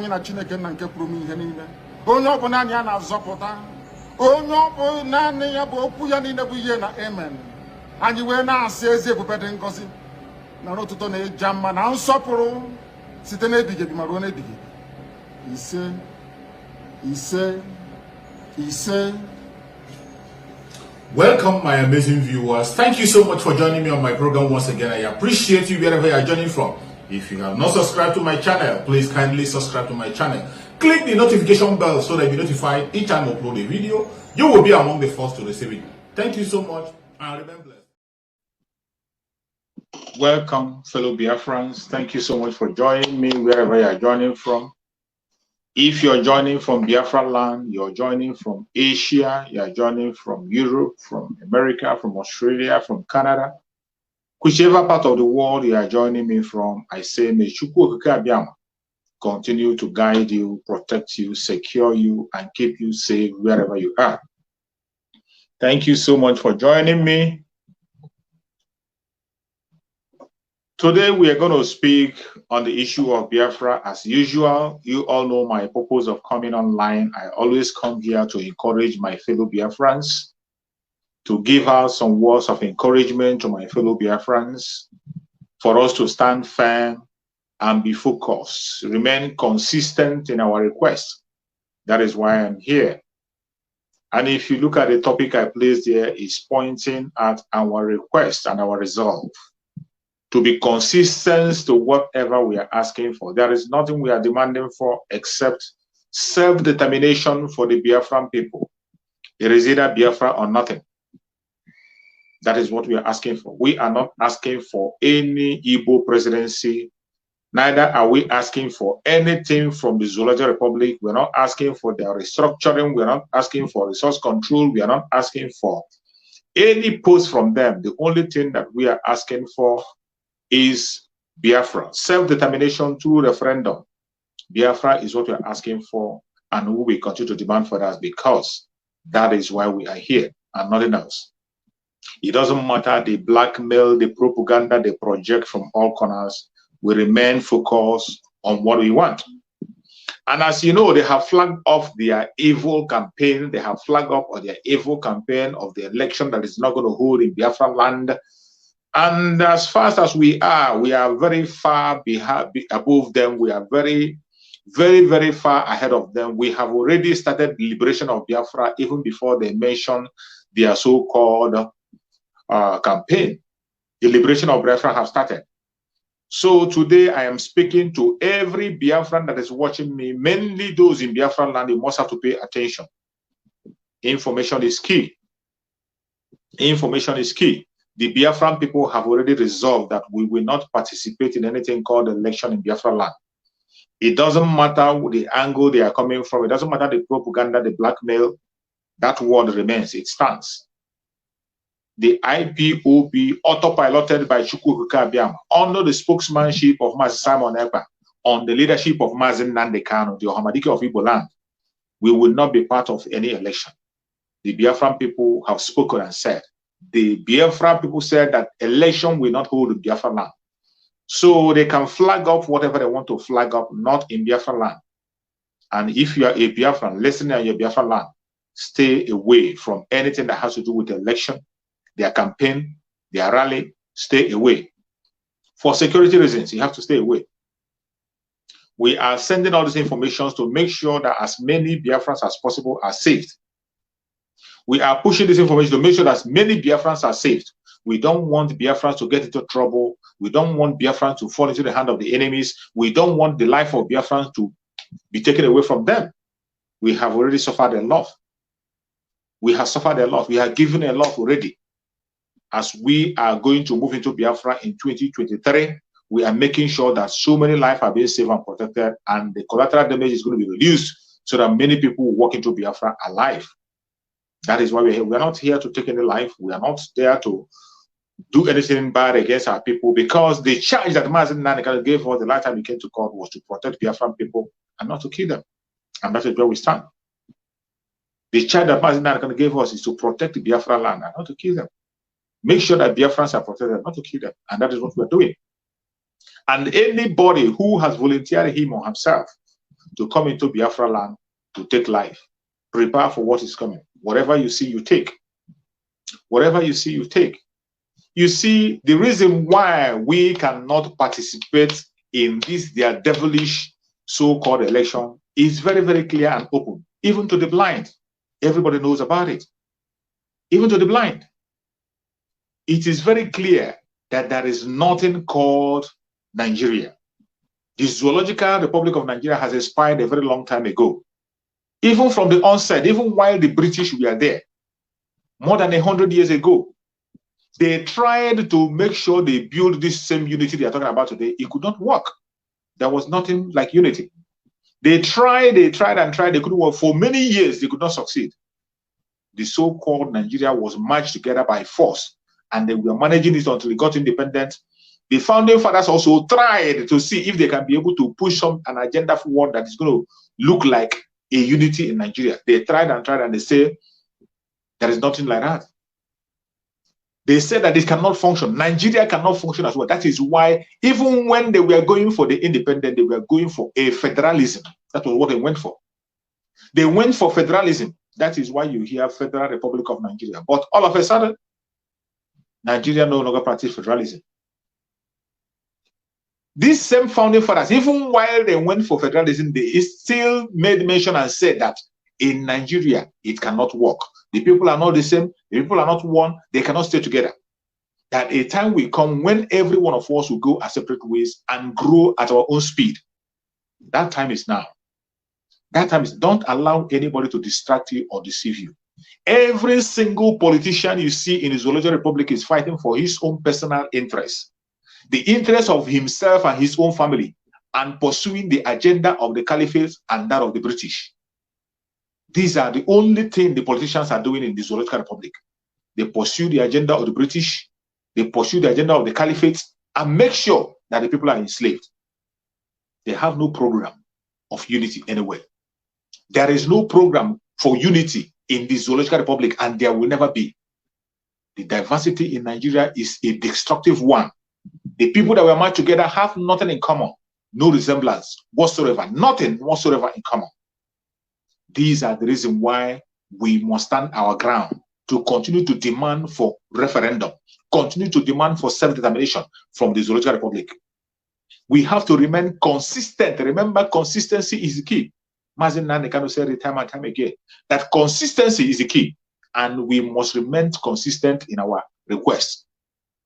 anyị na Chineke nna nke pụrụ ihe niile onye ọ bụ naanị ya na-azọpụta onye ọ bụ naanị ya bụ okwu ya niile bụ ihe na amen anyị wee na-asị ezi ebube dị ngọzi na n'ụtụtụ na ịja mma na nsọpụrụ site n'ebighị ebi ma ruo n'ebighị ebi ise ise ise. Welcome, my amazing viewers. Thank you so much for joining me on my program once again. I appreciate you wherever you are joining from. If you have not subscribed to my channel, please kindly subscribe to my channel. Click the notification bell so that you be notified each time I upload a video. You will be among the first to receive it. Thank you so much and remain blessed. Welcome, fellow Biafrans. Thank you so much for joining me wherever you are joining from. If you're joining from Biafra land, you're joining from Asia, you're joining from Europe, from America, from Australia, from Canada, whichever part of the world you are joining me from, I say, may Chukwu Okike Abiama continue to guide you, protect you, secure you, and keep you safe wherever you are. Thank you so much for joining me. Today, we are going to speak on the issue of Biafra. As usual, you all know my purpose of coming online. I always come here to encourage my fellow Biafrans, to give out some words of encouragement to my fellow Biafrans, for us to stand firm and be focused, remain consistent in our request. That is why I'm here. And if you look at the topic I placed here, it's pointing at our request and our resolve to be consistent to whatever we are asking for. There is nothing we are demanding for except self-determination for the Biafran people. It is either Biafra or nothing. That is what we are asking for. We are not asking for any Igbo presidency. Neither are we asking for anything from the Zoological Republic. We're not asking for their restructuring. We're not asking for resource control. We are not asking for any post from them. The only thing that we are asking for is Biafra, self-determination through referendum. Biafra is what we are asking for, and we will continue to demand for that because that is why we are here and nothing else. It doesn't matter the blackmail, the propaganda they project from all corners. We remain focused on what we want. And as you know, they have flagged off their evil campaign. They have flagged up on their evil campaign of the election that is not going to hold in Biafra land. And as fast as we are very far above them. We are very, very, very far ahead of them. We have already started the liberation of Biafra even before they mention their so-called campaign. The liberation of Biafra have started. So today I am speaking to every Biafran that is watching me, mainly those in Biafra land. You must have to pay attention. Information is key. Information is key. The Biafran people have already resolved that we will not participate in anything called election in Biafra land. It doesn't matter the angle they are coming from. It doesn't matter the propaganda, the blackmail. That word remains. It stands. The IPOB, autopiloted by Chukwu Okike Abiama, under the spokesmanship of Mazi Simon Ekpa, on the leadership of Mazi Nnamdi Kanu, the Ohamadike of Igbo land, we will not be part of any election. The Biafran people have spoken and said, the Biafra people said that election will not hold in Biafra land. So they can flag up whatever they want to flag up, not in Biafra land. And if you are a Biafran listening in your Biafra land, stay away from anything that has to do with the election, their campaign, their rally. Stay away. For security reasons, you have to stay away. We are sending all these information to make sure that as many Biafrans as possible are saved. We are pushing this information to make sure that as many Biafrans are saved. We don't want Biafrans to get into trouble. We don't want Biafrans to fall into the hand of the enemies. We don't want the life of Biafrans to be taken away from them. We have already suffered a lot. We have suffered a lot. We have given a lot already. As we are going to move into Biafra in 2023, we are making sure that so many lives are being saved and protected, and the collateral damage is going to be reduced so that many people walk into Biafra alive. That is why we're here. We are not here to take any life. We are not there to do anything bad against our people, because the charge that Mazi Nnamdi Kanu gave us the last time he came to court was to protect Biafran people and not to kill them. And that is where we stand. The charge that Mazi Nnamdi Kanu gave us is to protect the Biafra land and not to kill them. Make sure that Biafrans are protected, not to kill them. And that is what we're doing. And anybody who has volunteered him or himself to come into Biafra land to take life. Prepare for what is coming. Whatever you see, you take. Whatever you see, you take. You see, the reason why we cannot participate in this, their devilish so-called election is very, very clear and open. Even to the blind, everybody knows about it. Even to the blind. It is very clear that there is nothing called Nigeria. The Zoological Republic of Nigeria has expired a very long time ago. Even from the onset, even while the British were there, more than 100 years ago, they tried to make sure they build this same unity they are talking about today. It could not work. There was nothing like unity. They tried and tried. They couldn't work. For many years, they could not succeed. The so-called Nigeria was merged together by force, and they were managing it until it got independent. The founding fathers also tried to see if they can be able to push an agenda forward that is going to look like a unity in Nigeria. They tried, and they say there is nothing like that. They said that it cannot function. Nigeria cannot function as well. That is why, even when they were going for the independence, they were going for a federalism. That was what they went for. They went for federalism. That is why you hear Federal Republic of Nigeria. But all of a sudden, Nigeria no longer practices federalism. These same founding fathers, even while they went for federalism, they still made mention and said that in Nigeria, it cannot work. The people are not the same. The people are not one. They cannot stay together. That a time will come when every one of us will go our separate ways and grow at our own speed. That time is now. That time is, don't allow anybody to distract you or deceive you. Every single politician you see in the Zoological Republic is fighting for his own personal interests, the interest of himself and his own family, and pursuing the agenda of the caliphate and that of the British. These are the only thing the politicians are doing in the Zoological Republic. They pursue the agenda of the British, they pursue the agenda of the caliphate, and make sure that the people are enslaved. They have no program of unity anywhere. There is no program for unity in the Zoological Republic, and there will never be. The diversity in Nigeria is a destructive one. The people that were marched together have nothing in common, no resemblance whatsoever, nothing whatsoever in common. These are the reason why we must stand our ground to continue to demand for referendum, continue to demand for self-determination from the Zoological Republic. We have to remain consistent. Remember, consistency is the key. Mazin Nandekano said it time and time again, that consistency is the key, and we must remain consistent in our requests.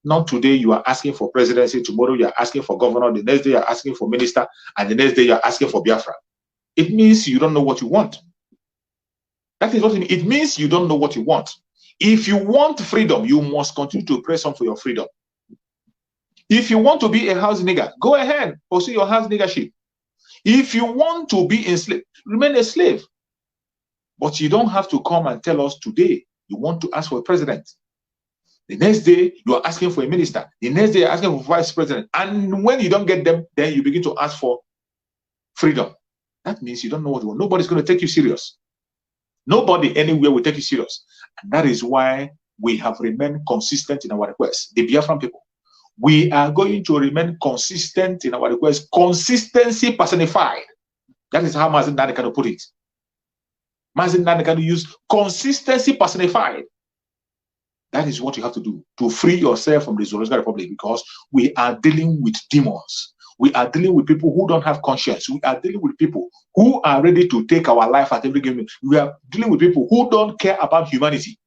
Not today you are asking for presidency, tomorrow you are asking for governor, the next day you are asking for minister, and the next day you are asking for Biafra. It means you don't know what you want. That is what it means. It means you don't know what you want. If you want freedom, you must continue to press on for your freedom. If you want to be a house nigger, go ahead, pursue your house niggership. If you want to be enslaved, remain a slave. But you don't have to come and tell us today you want to ask for a president. The next day, you are asking for a minister. The next day, you're asking for vice president. And when you don't get them, then you begin to ask for freedom. That means you don't know what you want. Nobody's going to take you serious. Nobody anywhere will take you serious. And that is why we have remained consistent in our requests. The Biafran people, we are going to remain consistent in our requests. Consistency personified. That is how Mazin Nandekano put it. Mazin Nandekano used consistency personified. That is what you have to do to free yourself from the Zoological Republic, because we are dealing with demons. We are dealing with people who don't have conscience. We are dealing with people who are ready to take our life at every given. We are dealing with people who don't care about humanity.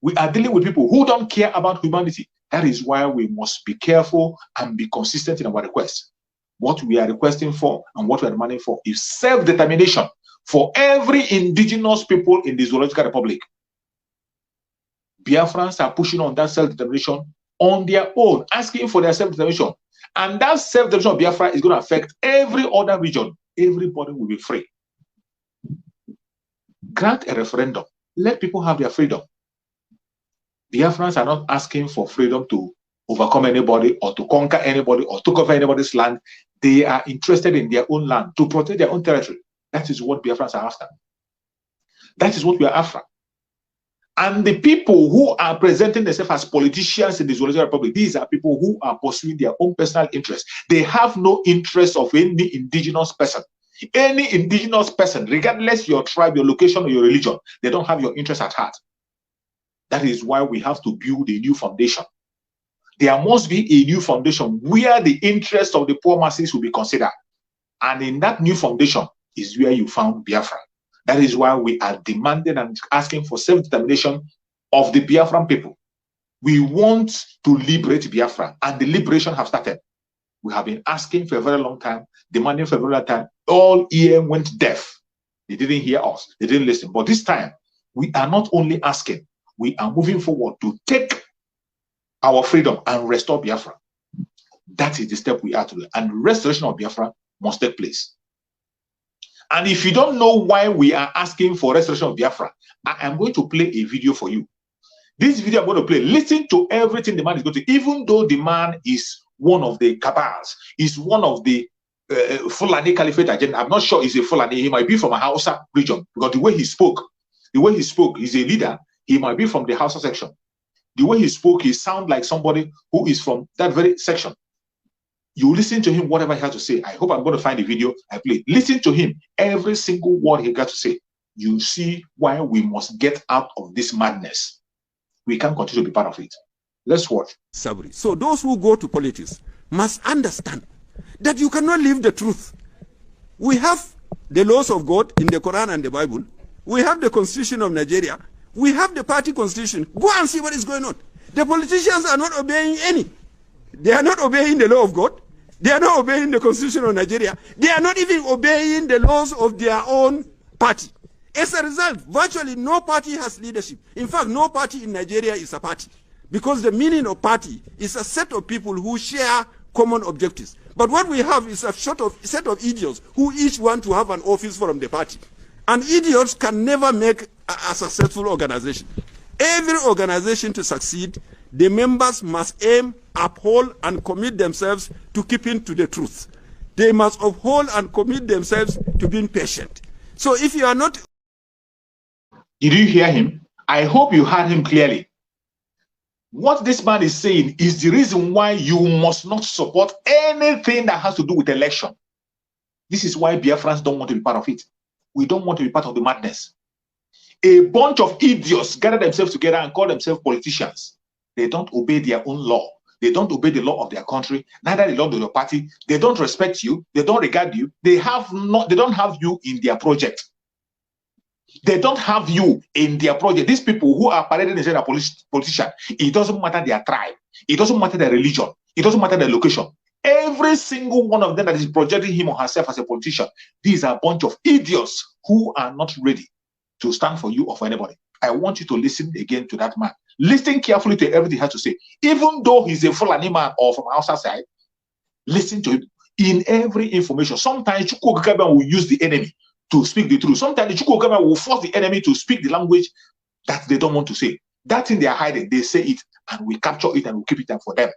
We are dealing with people who don't care about humanity. That is why we must be careful and be consistent in our requests. What we are requesting for and what we are demanding for is self-determination for every indigenous people in the Zoological Republic. Biafrans are pushing on that self-determination on their own, asking for their self-determination. And that self-determination of Biafra is going to affect every other region. Everybody will be free. Grant a referendum. Let people have their freedom. Biafrans are not asking for freedom to overcome anybody or to conquer anybody or to cover anybody's land. They are interested in their own land, to protect their own territory. That is what Biafrans are after. That is what we are after. And the people who are presenting themselves as politicians in the Zoological Republic, these are people who are pursuing their own personal interests. They have no interest of any indigenous person. Any indigenous person, regardless your tribe, your location, or your religion, they don't have your interest at heart. That is why we have to build a new foundation. There must be a new foundation where the interests of the poor masses will be considered. And in that new foundation is where you found Biafra. That is why we are demanding and asking for self-determination of the Biafran people. We want to liberate Biafra, and the liberation has started. We have been asking for a very long time, demanding for a very long time. All ear went deaf. They didn't hear us. They didn't listen. But this time, we are not only asking, we are moving forward to take our freedom and restore Biafra. That is the step we are to do. And restoration of Biafra must take place. And if you don't know why we are asking for restoration of Biafra, I am going to play a video for you. This video I'm going to play, listen to everything the man is going to, even though the man is one of the cabals, is one of the Fulani Caliphate agenda. I'm not sure he's a Fulani. He might be from a Hausa region, because the way he spoke, he's a leader. He might be from the Hausa section. The way he spoke, he sounds like somebody who is from that very section. You listen to him, whatever he has to say. I hope I'm going to find the video I play. Listen to him, every single word he got to say. You see why we must get out of this madness. We can't continue to be part of it. Let's watch. Sabri. So those who go to politics must understand that you cannot live the truth. We have the laws of God in the Quran and the Bible. We have the Constitution of Nigeria. We have the party constitution. Go and see what is going on. The politicians are not obeying any. They are not obeying the law of God. They are not obeying the Constitution of Nigeria. They are not even obeying the laws of their own party. As a result, virtually no party has leadership. In fact, no party in Nigeria is a party, because the meaning of party is a set of people who share common objectives. But what we have is a set of idiots who each want to have an office from the party. And idiots can never make a successful organization. Every organization to succeed, the members must aim, uphold, and commit themselves to keeping to the truth. They must uphold and commit themselves to being patient. So if you are not... Did you hear him? I hope you heard him clearly. What this man is saying is the reason why you must not support anything that has to do with election. This is why Biafrans don't want to be part of it. We don't want to be part of the madness. A bunch of idiots gather themselves together and call themselves politicians. They don't obey their own law. They don't obey the law of their country, neither the law of your party. They don't respect you. They don't regard you. They don't have you in their project. They don't have you in their project. These people who are parading as a politician, it doesn't matter their tribe. It doesn't matter their religion. It doesn't matter their location. Every single one of them that is projecting him or herself as a politician, these are a bunch of idiots who are not ready to stand for you or for anybody. I want you to listen again to that man. Listen carefully to everything he has to say. Even though he's a Fulani man or from outside side, listen to him in every information. Sometimes Chukwu Okeke will use the enemy to speak the truth. Sometimes the Chukwu Okeke will force the enemy to speak the language that they don't want to say. That thing they are hiding, they say it, and we capture it and we keep it for them.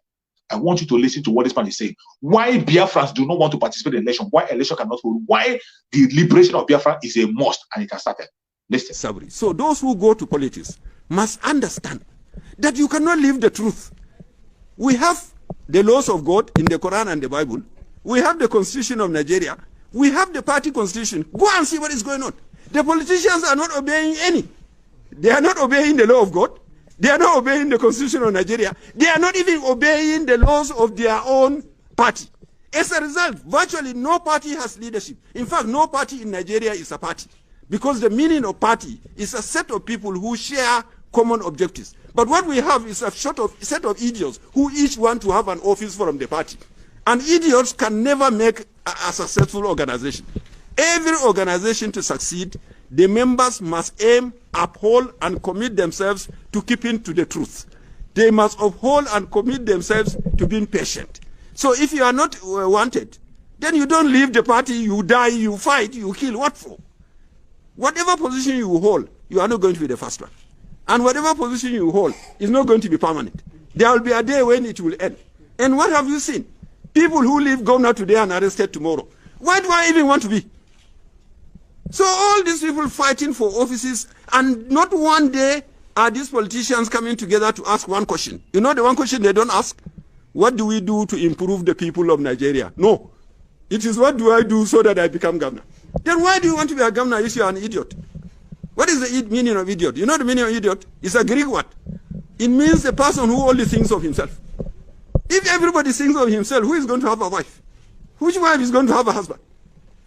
I want you to listen to what this man is saying. Why Biafrans do not want to participate in election, why election cannot hold, why the liberation of Biafra is a must, and it has started. Listen. Sabri. So those who go to politics must understand that you cannot live the truth. We have the laws of God in the Quran and the Bible. We have the Constitution of Nigeria. We have the party constitution. Go and see what is going on. The politicians are not obeying any. They are not obeying the law of God. They are not obeying the Constitution of Nigeria. They are not even obeying the laws of their own party. As a result, virtually no party has leadership. In fact, no party in Nigeria is a party, because the meaning of party is a set of people who share common objectives. But what we have is a set of idiots who each want to have an office from the party. And idiots can never make a successful organization. Every organization to succeed, the members must aim, uphold, and commit themselves to keeping to the truth. They must uphold and commit themselves to being patient. So if you are not wanted, then you don't leave the party, you die, you fight, you kill. What for? Whatever position you hold, you are not going to be the first one. And whatever position you hold is not going to be permanent. There will be a day when it will end. And what have you seen? People who leave governor today and arrested tomorrow. Why do I even want to be? So all these people fighting for offices, and not one day are these politicians coming together to ask one question? You know the one question they don't ask? What do we do to improve the people of Nigeria? No. It is what do I do so that I become governor? Then why do you want to be a governor if you are an idiot? What is the meaning of idiot? You know the meaning of idiot? It's a Greek word. It means a person who only thinks of himself. If everybody thinks of himself, who is going to have a wife? Which wife is going to have a husband?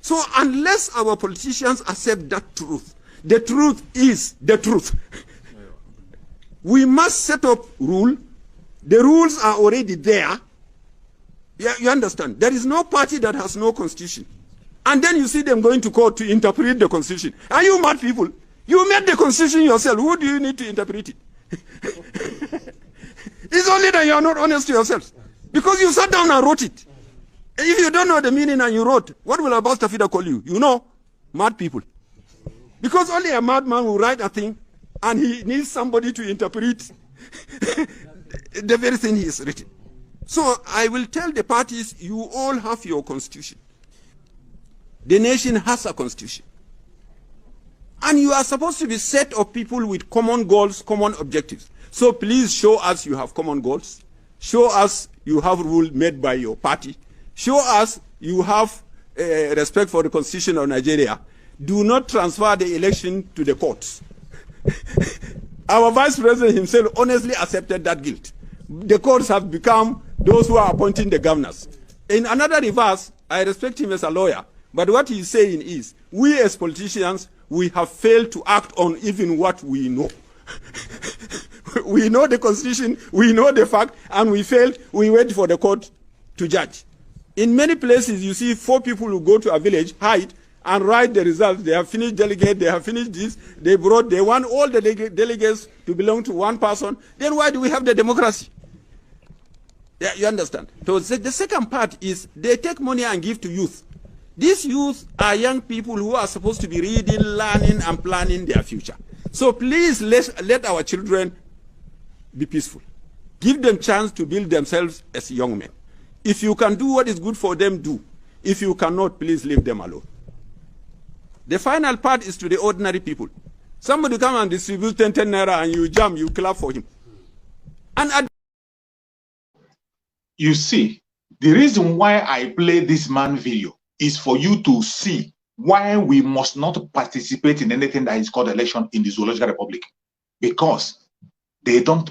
So unless our politicians accept that truth, the truth is the truth. We must set up rule. The rules are already there. Yeah, you understand? There is no party that has no constitution. And then you see them going to court to interpret the constitution. Are you mad people? You made the constitution yourself. Who do you need to interpret it? It's only that you are not honest to yourselves. Because you sat down and wrote it. If you don't know the meaning and you wrote, what will Abbas Tafida call you? You know, mad people. Because only a madman will write a thing and he needs somebody to interpret the very thing he has written. So I will tell the parties, you all have your constitution. The nation has a constitution. And you are supposed to be a set of people with common goals, common objectives. So please show us you have common goals. Show us you have rules made by your party. Show us you have respect for the constitution of Nigeria. Do not transfer the election to the courts. Our vice president himself honestly accepted that guilt. The courts have become those who are appointing the governors. In another reverse, I respect him as a lawyer, but what he's saying is, we as politicians, we have failed to act on even what we know. We know the constitution, we know the fact, and we failed, we wait for the court to judge. In many places, you see 4 people who go to a village, hide, and write the results. They have finished delegate, they have finished this, they want all the delegates to belong to one person. Then why do we have the democracy? Yeah, you understand? So the second part is they take money and give to youth. These youth are young people who are supposed to be reading, learning, and planning their future. So please let our children be peaceful. Give them chance to build themselves as young men. If you can do what is good for them, do. If you cannot, please leave them alone. The final part is to the ordinary people. Somebody come and distribute 10 naira and you jump, you clap for him. And you see, the reason why I play this man video is for you to see why we must not participate in anything that is called election in the Zoological Republic. Because they don't,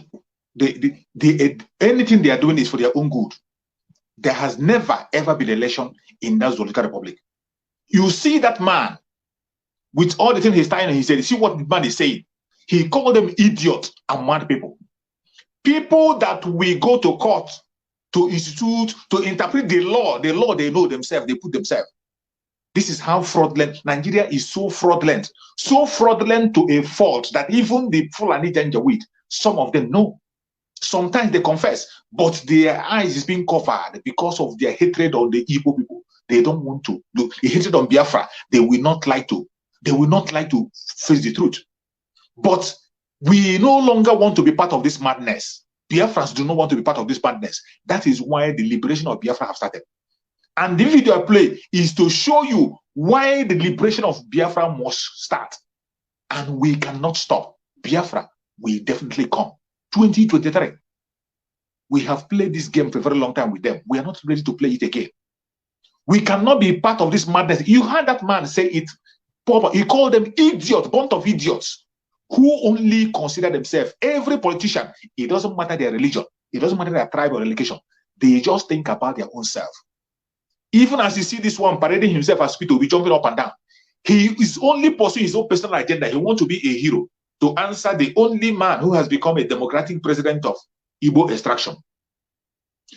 anything they are doing is for their own good. There has never, ever been election in that Zoological Republic. You see that man, with all the things he's saying, he said, see what the man is saying. He called them idiots and mad people. People that we go to court to institute, to interpret the law they know themselves, they put themselves. This is how fraudulent. Nigeria is so fraudulent to a fault that even the Fulani Janjaweed, some of them know. Sometimes they confess, but their eyes is being covered because of their hatred on the Igbo people. They don't want to look. The hatred on Biafra, they will not like to face the truth. But we no longer want to be part of this madness. Biafrans do not want to be part of this madness. That is why the liberation of Biafra have started. And the video I play is to show you why the liberation of Biafra must start. And we cannot stop. Biafra will definitely come. 2023. We have played this game for a very long time with them. We are not ready to play it again. We cannot be part of this madness. You heard that man say it. He called them idiots, bunch of idiots, who only consider themselves, every politician, it doesn't matter their religion, it doesn't matter their tribe or religion, they just think about their own self. Even as you see this one parading himself as Peter, be jumping up and down, he is only pursuing his own personal agenda. He wants to be a hero to answer the only man who has become a democratic president of Igbo extraction.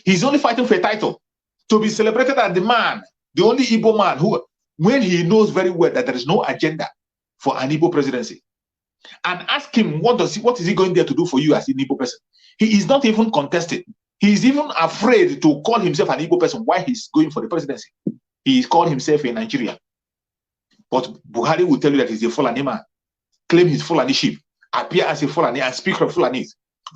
He's only fighting for a title, to be celebrated as the man, the only Igbo man who, when he knows very well that there is no agenda for an Igbo presidency. And ask him, what is he going there to do for you as an Igbo person? He is not even contested. He is even afraid to call himself an Igbo person. Why he's going for the presidency? He is calling himself a Nigerian. But Buhari will tell you that he's a Fulani man, claim his Fulani sheep, appear as a Fulani and speak for Fulanis,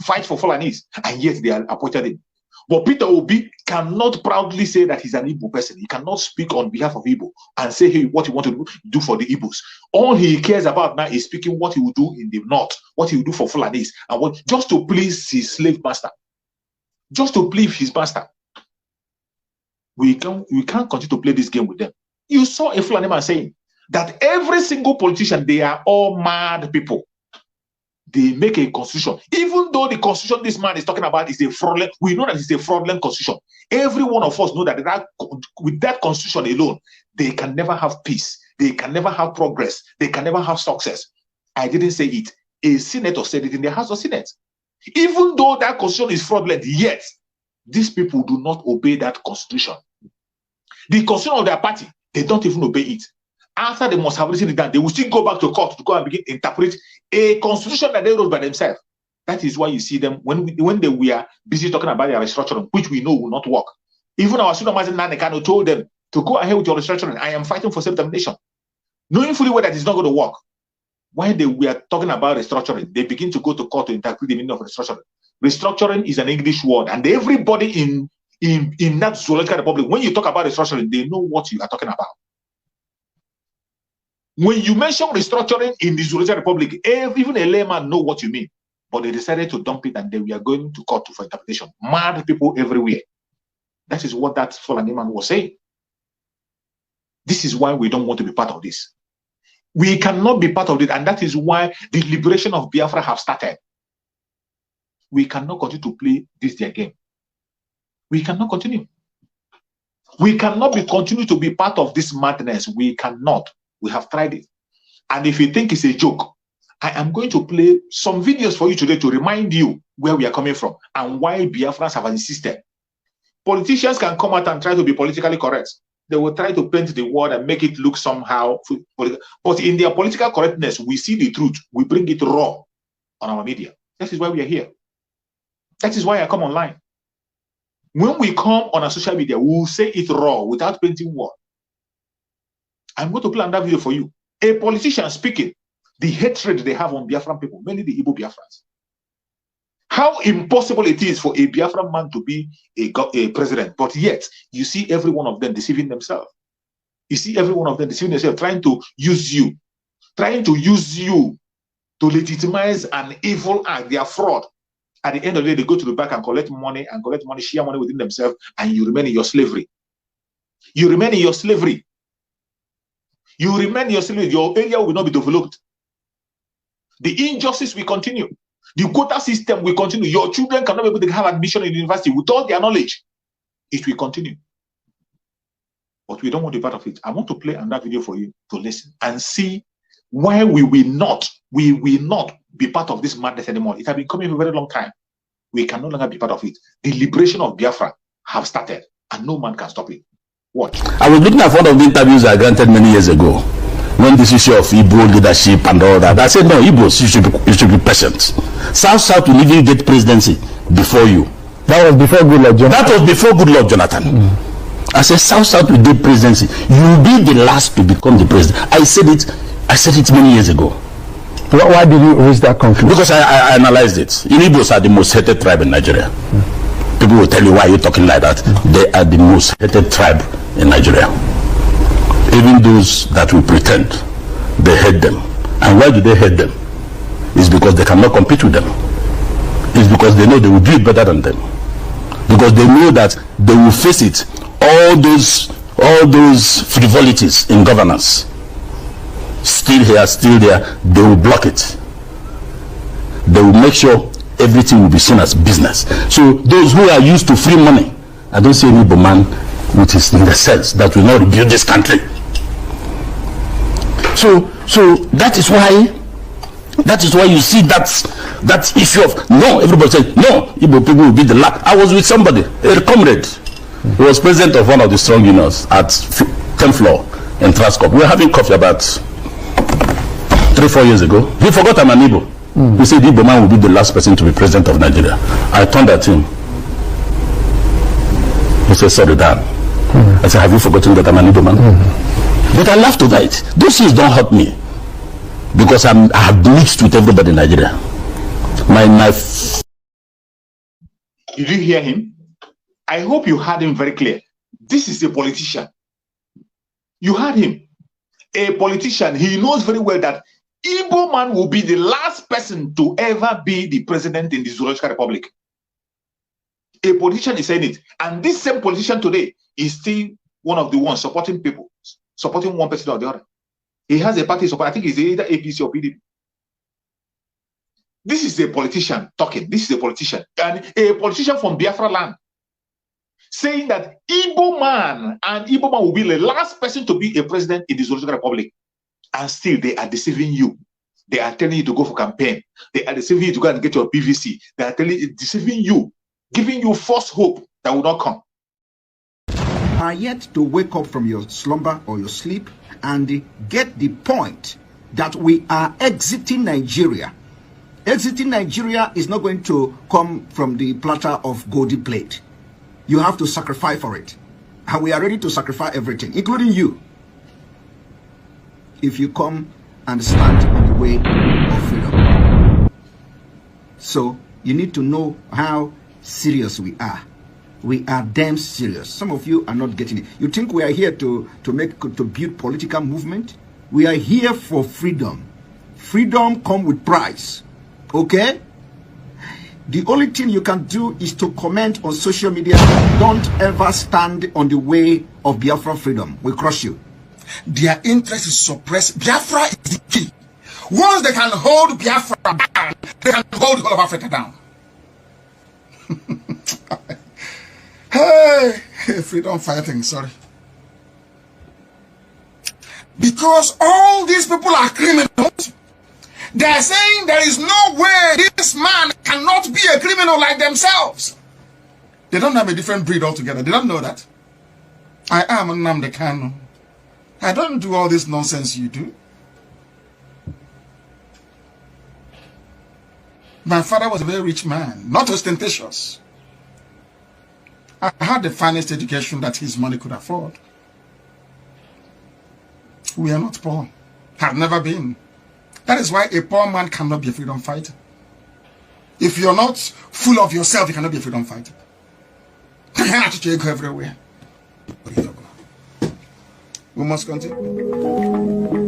fight for Fulanis, and yet they are appointed him. But Peter Obi cannot proudly say that he's an Igbo person. He cannot speak on behalf of Igbo and say, hey, what he wants to do for the Igbos. All he cares about now is speaking what he will do in the north, what he will do for Fulanis, and what, just to please his slave master. Just to please his master. We can't continue to play this game with them. You saw a Fulani man saying that every single politician, they are all mad people. They make a constitution, even though the constitution this man is talking about is a fraudulent. We know that it's a fraudulent constitution. Every one of us know that with that constitution alone, they can never have peace. They can never have progress. They can never have success. I didn't say it. A senator said it in the House of Senate. Even though that constitution is fraudulent, yet these people do not obey that constitution. The constitution of their party, they don't even obey it. After they must have written it down, they will still go back to court to go and begin to interpret a constitution that they wrote by themselves. That is why you see them when they were busy talking about their restructuring, which we know will not work. Even our student Mazen Nanekano told them to go ahead with your restructuring. I am fighting for self-determination, knowing fully well that it's not going to work. When they were talking about restructuring, they begin to go to court to interpret the meaning of restructuring. Restructuring is an English word, and everybody in that zoological republic, when you talk about restructuring, they know what you are talking about. When you mention restructuring in the Zoological Republic, even a layman know what you mean. But they decided to dump it and they were going to court for interpretation. Mad people everywhere. That is what that Fulani man was saying. This is why we don't want to be part of this. We cannot be part of it, and that is why the liberation of Biafra have started. We cannot continue to play this their game. We cannot continue. We cannot continue to be part of this madness. We cannot. We have tried it. And if you think it's a joke, I am going to play some videos for you today to remind you where we are coming from and why Biafrans have insisted. Politicians can come out and try to be politically correct. They will try to paint the world and make it look somehow. But in their political correctness, we see the truth. We bring it raw on our media. That is why we are here. That is why I come online. When we come on our social media, we will say it raw without painting word. I'm going to play another video for you. A politician speaking the hatred they have on Biafran people, mainly the Igbo Biafrans. How impossible it is for a Biafran man to be a president, but yet you see every one of them deceiving themselves. You see every one of them deceiving themselves, trying to use you to legitimize an evil act. They are fraud. At the end of the day, they go to the back and collect money, share money within themselves, and you remain in your slavery. You remain in your slavery. You remain in your slavery. Your area will not be developed. The injustice will continue. The quota system will continue. Your children cannot be able to have admission in the university with all their knowledge. It will continue. But we don't want to be part of it. I want to play another video for you to listen and see why we will not be part of this madness anymore. It has been coming for a very long time. We can no longer be part of it. The liberation of Biafra have started, and no man can stop it. Watch. I was looking at one of the interviews I granted many years ago, when this issue of Igbo leadership and all that. I said, no, Igbos, you should be patient. South will even get presidency before you. That was before Goodluck Jonathan. That was before Goodluck Jonathan. I said, South will get presidency. You will be the last to become the president. I said it many years ago. Why did you reach that conclusion? Because I analyzed it. Igbos are the most hated tribe in Nigeria. People will tell you, why are you talking like that? They are the most hated tribe in Nigeria. Even those that will pretend, they hate them. And why do they hate them? It's because they cannot compete with them. It's because they know they will do it better than them. Because they know that they will face it. All those frivolities in governance, still here, still there, they will block it. They will make sure everything will be seen as business. So those who are used to free money, I don't see any Igbo man which is in the sense that will not rebuild this country. So that is why you see that issue of no. Everybody said no. Igbo people will be the last. I was with somebody, a comrade. He was president of one of the strong unions at 10th floor in Transcorp. We were having coffee about 3-4 years ago. He forgot I'm an Igbo. He said Igbo man will be the last person to be president of Nigeria. I turned at him. He said, sorry, Dan. I said, have you forgotten that I'm an Igbo man? But I laughed over it. Those things don't hurt me because I have mixed with everybody in Nigeria. Did you hear him? I hope you heard him very clear. This is a politician. You heard him. A politician. He knows very well that Igbo man will be the last person to ever be the president in the Zoological Republic. A politician is saying it. And this same politician today is still one of the ones supporting people, supporting one person or the other. He has a party support. I think it's either APC or PDP. This is a politician talking. This is a politician. And a politician from Biafra land saying that Igbo man will be the last person to be a president in the Zoological Republic. And still they are deceiving you. They are telling you to go for campaign. They are deceiving you to go and get your PVC. They are deceiving you, giving you false hope that will not come. Are yet to wake up from your slumber or your sleep and get the point that we are exiting Nigeria. Exiting Nigeria is not going to come from the platter of golden plate. You have to sacrifice for it. And we are ready to sacrifice everything, including you, if you come and stand in the way of freedom. So you need to know how serious we are. We are damn serious. Some of you are not getting it. You think we are here to build political movement? We are here for freedom. Freedom comes with price. Okay? The only thing you can do is to comment on social media. Don't ever stand on the way of Biafra freedom. We crush you. Their interest is suppressed. Biafra is the key. Once they can hold Biafra down, they can hold all of Africa down. Hey, freedom fighting, sorry. Because all these people are criminals, they are saying there is no way this man cannot be a criminal like themselves. They don't have a different breed altogether. They don't know that. I am Nnamdi Kanu. I don't do all this nonsense you do. My father was a very rich man, not ostentatious. I had the finest education that his money could afford. We are not poor. Have never been. That is why a poor man cannot be a freedom fighter. If you're not full of yourself, you cannot be a freedom fighter. You have to go everywhere. We must continue.